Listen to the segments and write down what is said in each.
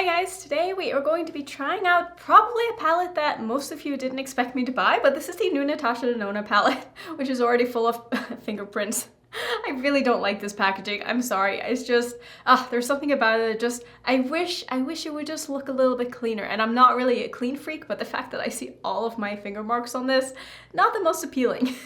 Hi guys, today we are going to be trying out probably a palette that most of you didn't expect me to buy, but this is the new Natasha Denona palette, which is already full of fingerprints. I really don't like this packaging, I'm sorry. It's just, there's something about it just, I wish it would just look a little bit cleaner. And I'm not really a clean freak, but the fact that I see all of my finger marks on this, not the most appealing.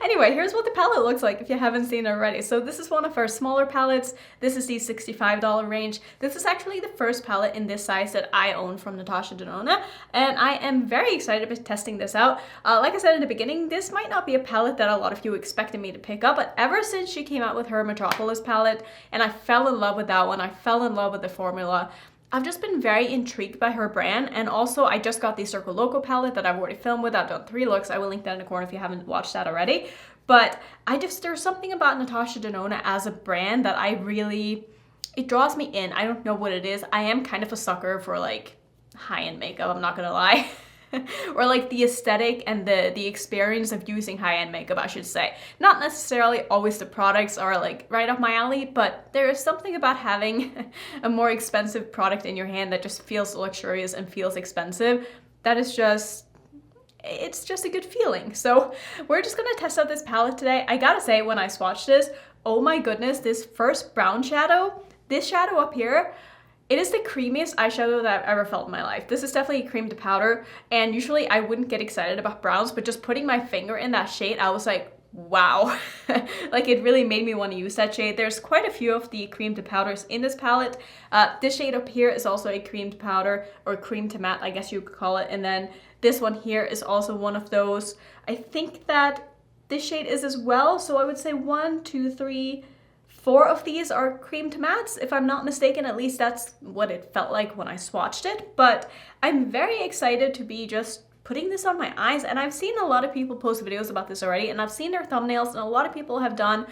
Anyway, here's what the palette looks like if you haven't seen it already. So this is one of our smaller palettes. This is the $65 range. This is actually the first palette in this size that I own from Natasha Denona, and I am very excited about testing this out. Like I said in the beginning, this might not be a palette that a lot of you expected me to pick up, but ever since she came out with her Metropolis palette and I fell in love with that one, I fell in love with the formula. I've just been very intrigued by her brand, and also I just got the Circle Loco palette that I've already filmed with. I've done 3 looks. I will link that in the corner if you haven't watched that already. But there's something about Natasha Denona as a brand that it draws me in. I don't know what it is. I am kind of a sucker for like high-end makeup, I'm not gonna lie. Or like the aesthetic and the experience of using high-end makeup, I should say. Not necessarily always the products are like right up my alley, but there is something about having a more expensive product in your hand that just feels luxurious and feels expensive. That is just, it's just a good feeling. So we're just gonna test out this palette today. I gotta say, when I swatched this, oh my goodness, this first brown shadow, this shadow up here, it is the creamiest eyeshadow that I've ever felt in my life. This is definitely a cream to powder, and usually I wouldn't get excited about browns, but just putting my finger in that shade, I was like, wow. Like it really made me want to use that shade. There's quite a few of the cream to powders in this palette. This shade up here is also a cream to powder, or cream to matte, I guess you could call it. And then this one here is also one of those. I think that this shade is as well. So I would say 1, 2, 3, 4 of these are cream to mattes, if I'm not mistaken. At least that's what it felt like when I swatched it. But I'm very excited to be just putting this on my eyes, and I've seen a lot of people post videos about this already, and I've seen their thumbnails, and a lot of people have done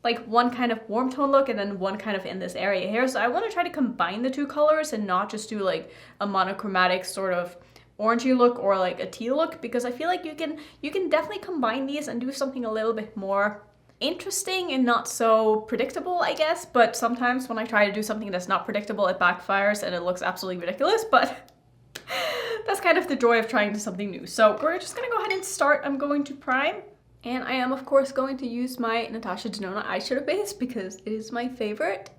like one kind of warm tone look and then one kind of in this area here. So I want to try to combine the 2 colors and not just do like a monochromatic sort of orangey look or like a teal look, because I feel like you can definitely combine these and do something a little bit more interesting and not so predictable, I guess. But sometimes when I try to do something that's not predictable, it backfires and it looks absolutely ridiculous. But that's kind of the joy of trying something new. So we're just gonna go ahead and start. I'm going to prime, and I am of course going to use my Natasha Denona eyeshadow base because it is my favorite.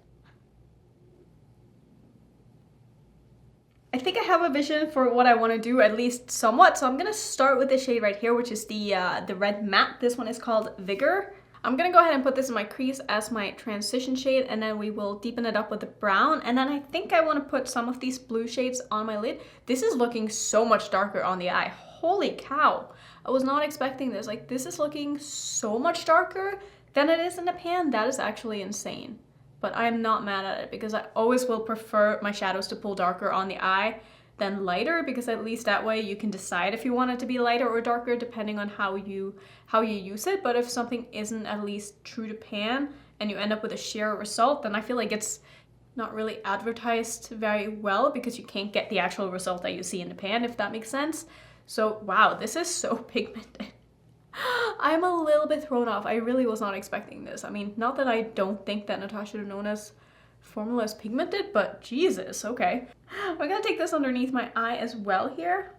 I think I have a vision for what I want to do, at least somewhat. So I'm gonna start with the shade right here, which is the red matte. This one is called Vigor. I'm gonna go ahead and put this in my crease as my transition shade, and then we will deepen it up with the brown. And then I think I want to put some of these blue shades on my lid. This is looking so much darker on the eye. Holy cow. I was not expecting this. Like, this is looking so much darker than it is in the pan. That is actually insane. But I'm not mad at it, because I always will prefer my shadows to pull darker on the eye than lighter, because at least that way you can decide if you want it to be lighter or darker depending on how you use it. But if something isn't at least true to pan and you end up with a sheer result, then I feel like it's not really advertised very well, because you can't get the actual result that you see in the pan, if that makes sense. So wow, this is so pigmented. I'm a little bit thrown off. I really was not expecting this. I mean, not that I don't think that Natasha Denona's formula is pigmented, but Jesus, okay. We're gonna take this underneath my eye as well here.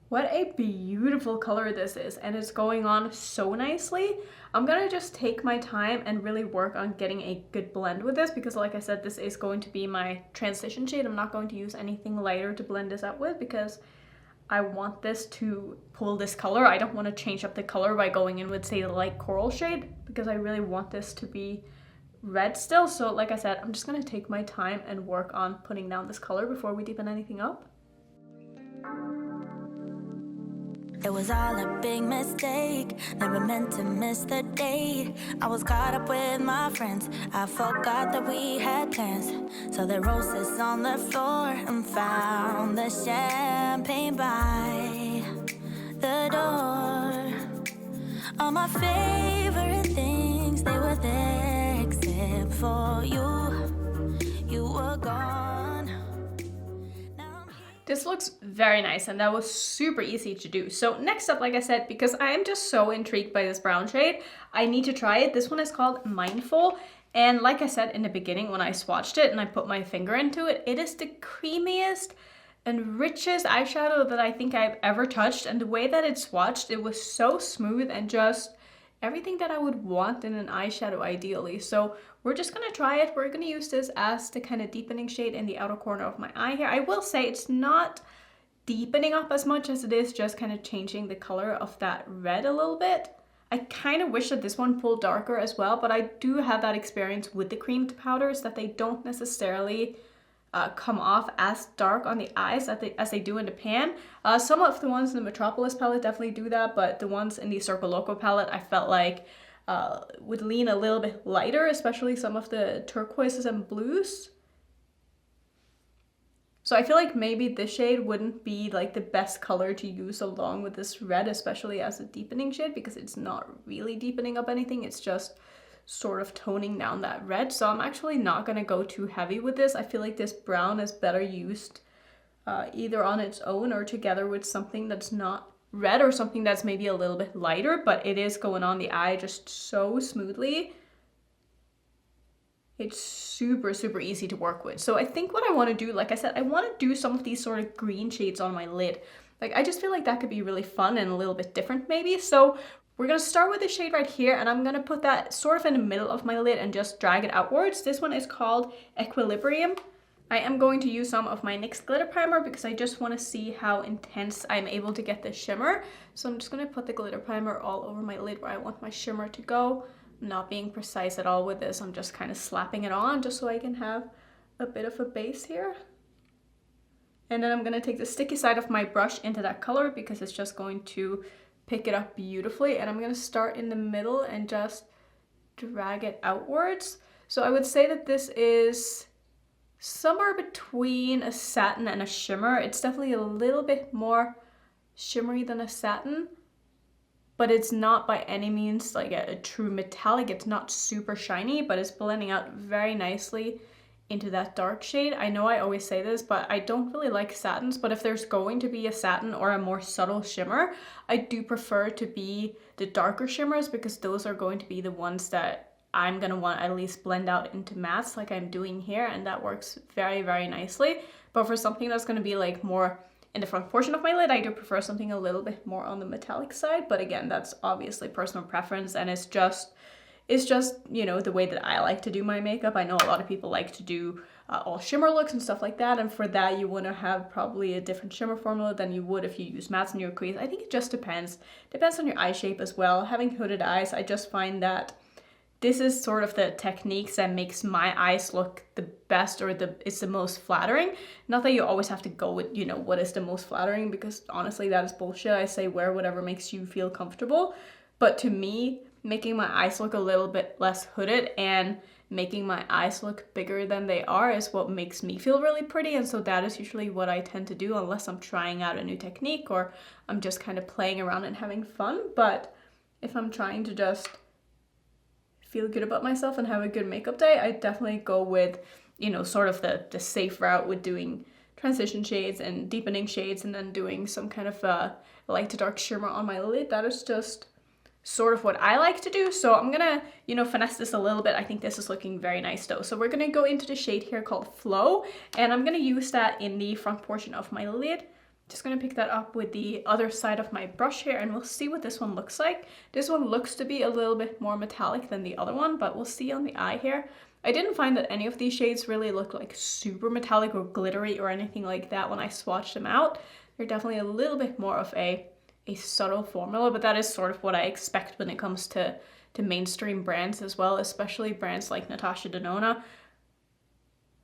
What a beautiful color this is, and it's going on so nicely. I'm gonna just take my time and really work on getting a good blend with this, because like I said, this is going to be my transition shade. I'm not going to use anything lighter to blend this out with, because I want this to pull this color. I don't want to change up the color by going in with, say, the light coral shade, because I really want this to be red still. So like I said, I'm just gonna take my time and work on putting down this color before we deepen anything up. It was all a big mistake, never meant to miss the date. I was caught up with my friends, I forgot that we had plans. So the roses on the floor and found the champagne by the door. All my favorite things, they were there except for you. You were gone. This looks very nice, and that was super easy to do. So next up, like I said, because I am just so intrigued by this brown shade, I need to try it. This one is called Mindful, And like I said in the beginning when I swatched it and I put my finger into it, it is the creamiest and richest eyeshadow that I think I've ever touched. And the way that it swatched, it was so smooth and just everything that I would want in an eyeshadow ideally. So we're just gonna try it. We're gonna use this as the kind of deepening shade in the outer corner of my eye here. I will say it's not deepening up as much as it is just kind of changing the color of that red a little bit. I kind of wish that this one pulled darker as well, but I do have that experience with the creamed powders that they don't necessarily come off as dark on the eyes as they do in the pan. Some of the ones in the Metropolis palette definitely do that, but the ones in the Circo Loco palette I felt like would lean a little bit lighter, especially some of the turquoises and blues. So I feel like maybe this shade wouldn't be like the best color to use along with this red, especially as a deepening shade, because it's not really deepening up anything. It's just sort of toning down that red. So I'm actually not going to go too heavy with this. I feel like this brown is better used either on its own or together with something that's not red or something that's maybe a little bit lighter, but it is going on the eye just so smoothly. It's super, super easy to work with. So I think what I want to do, like I said, I want to do some of these sort of green shades on my lid. Like, I just feel like that could be really fun and a little bit different maybe. So we're going to start with the shade right here, and I'm going to put that sort of in the middle of my lid and just drag it outwards. This one is called Equilibrium. I am going to use some of my NYX glitter primer because I just want to see how intense I'm able to get the shimmer. So I'm just going to put the glitter primer all over my lid where I want my shimmer to go. I'm not being precise at all with this. I'm just kind of slapping it on just so I can have a bit of a base here. And then I'm going to take the sticky side of my brush into that color because it's just going to pick it up beautifully. And I'm going to start in the middle and just drag it outwards. So I would say that this is somewhere between a satin and a shimmer. It's definitely a little bit more shimmery than a satin, but it's not by any means like a true metallic. It's not super shiny, but it's blending out very nicely into that dark shade. I know I always say this, but I don't really like satins, but if there's going to be a satin or a more subtle shimmer, I do prefer to be the darker shimmers because those are going to be the ones that I'm gonna want to at least blend out into mattes like I'm doing here, and that works very, very nicely. But for something that's gonna be like more in the front portion of my lid, I do prefer something a little bit more on the metallic side. But again, that's obviously personal preference, and it's just, you know, the way that I like to do my makeup. I know a lot of people like to do all shimmer looks and stuff like that, and for that you want to have probably a different shimmer formula than you would if you use mattes in your crease. I think it just depends on your eye shape as well. Having hooded eyes, I just find that this is sort of the techniques that makes my eyes look the best, or it's the most flattering. Not that you always have to go with, you know, what is the most flattering, because honestly that is bullshit. I say wear whatever makes you feel comfortable. But to me, making my eyes look a little bit less hooded and making my eyes look bigger than they are is what makes me feel really pretty. And so that is usually what I tend to do, unless I'm trying out a new technique or I'm just kind of playing around and having fun. But if I'm trying to just feel good about myself and have a good makeup day, I definitely go with, you know, sort of the safe route with doing transition shades and deepening shades and then doing some kind of light to dark shimmer on my lid. That is just sort of what I like to do. So I'm gonna, you know, finesse this a little bit. I think this is looking very nice though. So we're gonna go into the shade here called Flow, and I'm gonna use that in the front portion of my lid. Just gonna pick that up with the other side of my brush here, and we'll see what this one looks like. This one looks to be a little bit more metallic than the other one, but we'll see on the eye here. I didn't find that any of these shades really look like super metallic or glittery or anything like that when I swatched them out. They're definitely a little bit more of a subtle formula, but that is sort of what I expect when it comes to mainstream brands as well, especially brands like Natasha Denona.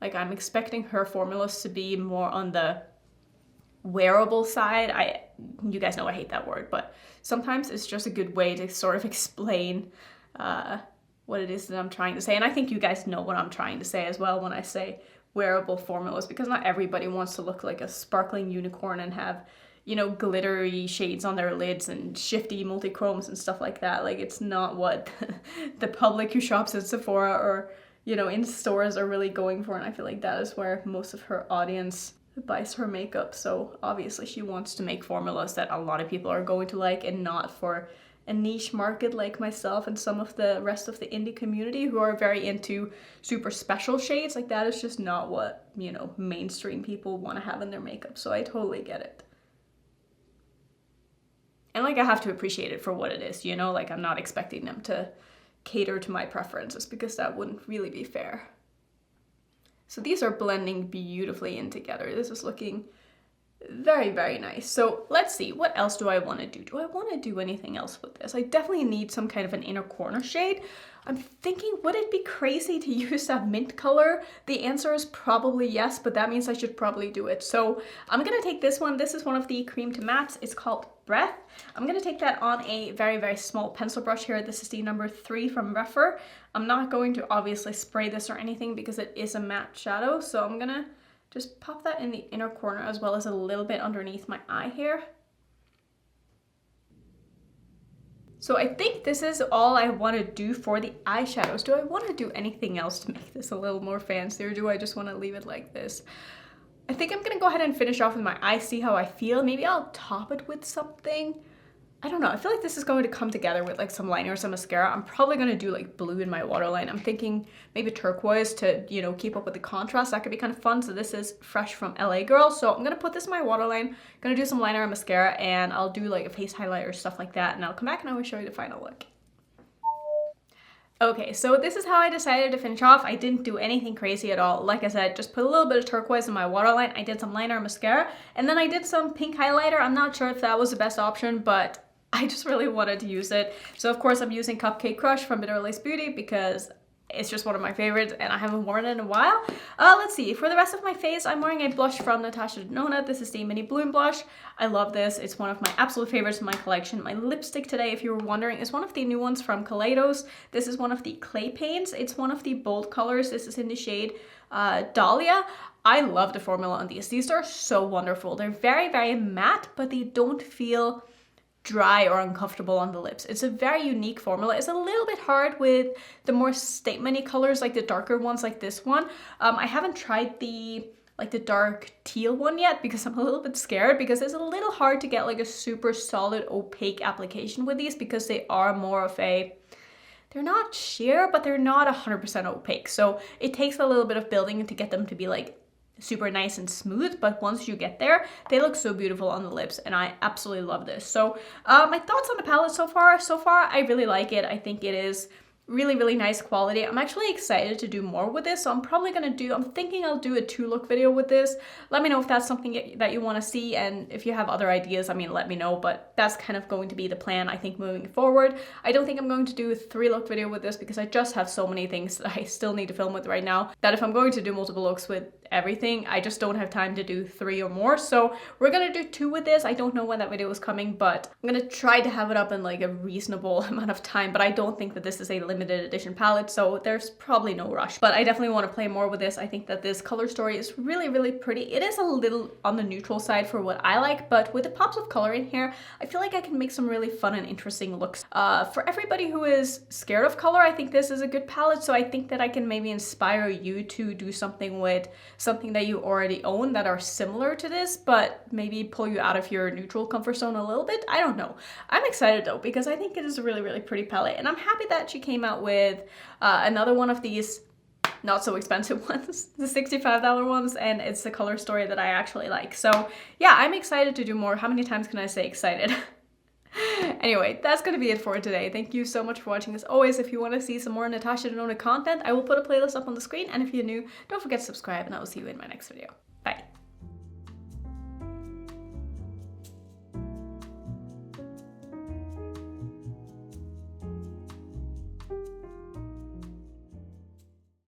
Like, I'm expecting her formulas to be more on the wearable side. You guys know I hate that word, but sometimes it's just a good way to sort of explain what it is that I'm trying to say. And I think you guys know what I'm trying to say as well when I say wearable formulas, because not everybody wants to look like a sparkling unicorn and have, you know, glittery shades on their lids and shifty multi-chromes and stuff like that. Like, it's not what the public who shops at Sephora or, you know, in stores are really going for. And I feel like that is where most of her audience buys her makeup. So obviously she wants to make formulas that a lot of people are going to like, and not for a niche market like myself and some of the rest of the indie community who are very into super special shades. Like that is just not what, you know, mainstream people want to have in their makeup. So I totally get it. And like I have to appreciate it for what it is, you know, like I'm not expecting them to cater to my preferences because that wouldn't really be fair. So these are blending beautifully in together. This is looking very, very nice. So let's see, what else do I want to do? Do I want to do anything else with this? I definitely need some kind of an inner corner shade. I'm thinking, would it be crazy to use that mint color? The answer is probably yes, but that means I should probably do it. So I'm gonna take this one. This is one of the cream to mattes. It's called Rephr. I'm gonna take that on a very, very small pencil brush here. This is the number 3 from Rephr. I'm not going to obviously spray this or anything because it is a matte shadow. So I'm gonna just pop that in the inner corner as well as a little bit underneath my eye here. So I think this is all I want to do for the eyeshadows. Do I want to do anything else to make this a little more fancy, or do I just want to leave it like this? I think I'm gonna go ahead and finish off with my eyes, see how I feel. Maybe I'll top it with something. I don't know, I feel like this is going to come together with like some liner or some mascara. I'm probably gonna do like blue in my waterline. I'm thinking maybe turquoise to, you know, keep up with the contrast. That could be kind of fun. So this is Fresh from LA Girl. So I'm gonna put this in my waterline, gonna do some liner and mascara, and I'll do like a face highlighter, stuff like that. And I'll come back and I will show you the final look. Okay, so this is how I decided to finish off. I didn't do anything crazy at all. Like I said, just put a little bit of turquoise in my waterline. I did some liner and mascara, and then I did some pink highlighter. I'm not sure if that was the best option, but I just really wanted to use it. So of course I'm using Cupcake Crush from Bitter Lace Beauty because it's just one of my favorites and I haven't worn it in a while. Let's see, for the rest of my face, I'm wearing a blush from Natasha Denona. This is the Mini Bloom blush. I love this. It's one of my absolute favorites in my collection. My lipstick today, if you were wondering, is one of the new ones from Kaleidos. This is one of the clay paints. It's one of the bold colors. This is in the shade Dahlia. I love the formula on these. These are so wonderful. They're very, very matte, but they don't feel dry or uncomfortable on the lips. It's a very unique formula. It's a little bit hard with the more statement-y colors, like the darker ones like this one. I haven't tried the dark teal one yet because I'm a little bit scared, because it's a little hard to get like a super solid opaque application with these because they are more of a, they're not sheer, but they're not 100% opaque. So it takes a little bit of building to get them to be like super nice and smooth, but once you get there, they look so beautiful on the lips, and I absolutely love this. So my thoughts on the palette so far, I really like it. I think it is really, really nice quality. I'm actually excited to do more with this, so I'm thinking I'll do a 2-look video with this. Let me know if that's something that you want to see, and if you have other ideas, I mean, let me know, but that's kind of going to be the plan, I think, moving forward. I don't think I'm going to do a 3-look video with this because I just have so many things that I still need to film with right now, that if I'm going to do multiple looks with everything, I just don't have time to do 3 or more. So we're gonna do 2 with this. I don't know when that video is coming, but I'm gonna try to have it up in like a reasonable amount of time, but I don't think that this is a limited edition palette, so there's probably no rush. But I definitely want to play more with this. I think that this color story is really, really pretty. It is a little on the neutral side for what I like, but with the pops of color in here, I feel like I can make some really fun and interesting looks. For everybody who is scared of color, I think this is a good palette, so I think that I can maybe inspire you to do something with something that you already own that are similar to this, but maybe pull you out of your neutral comfort zone a little bit. I don't know. I'm excited though, because I think it is a really, really pretty palette, and I'm happy that she came out with another one of these not so expensive ones, the $65 ones, and it's the color story that I actually like. So yeah, I'm excited to do more. How many times can I say excited? Anyway, that's gonna be it for today. Thank you so much for watching. As always, if you want to see some more Natasha Denona content, I will put a playlist up on the screen, and if you're new, don't forget to subscribe, and I will see you in my next video.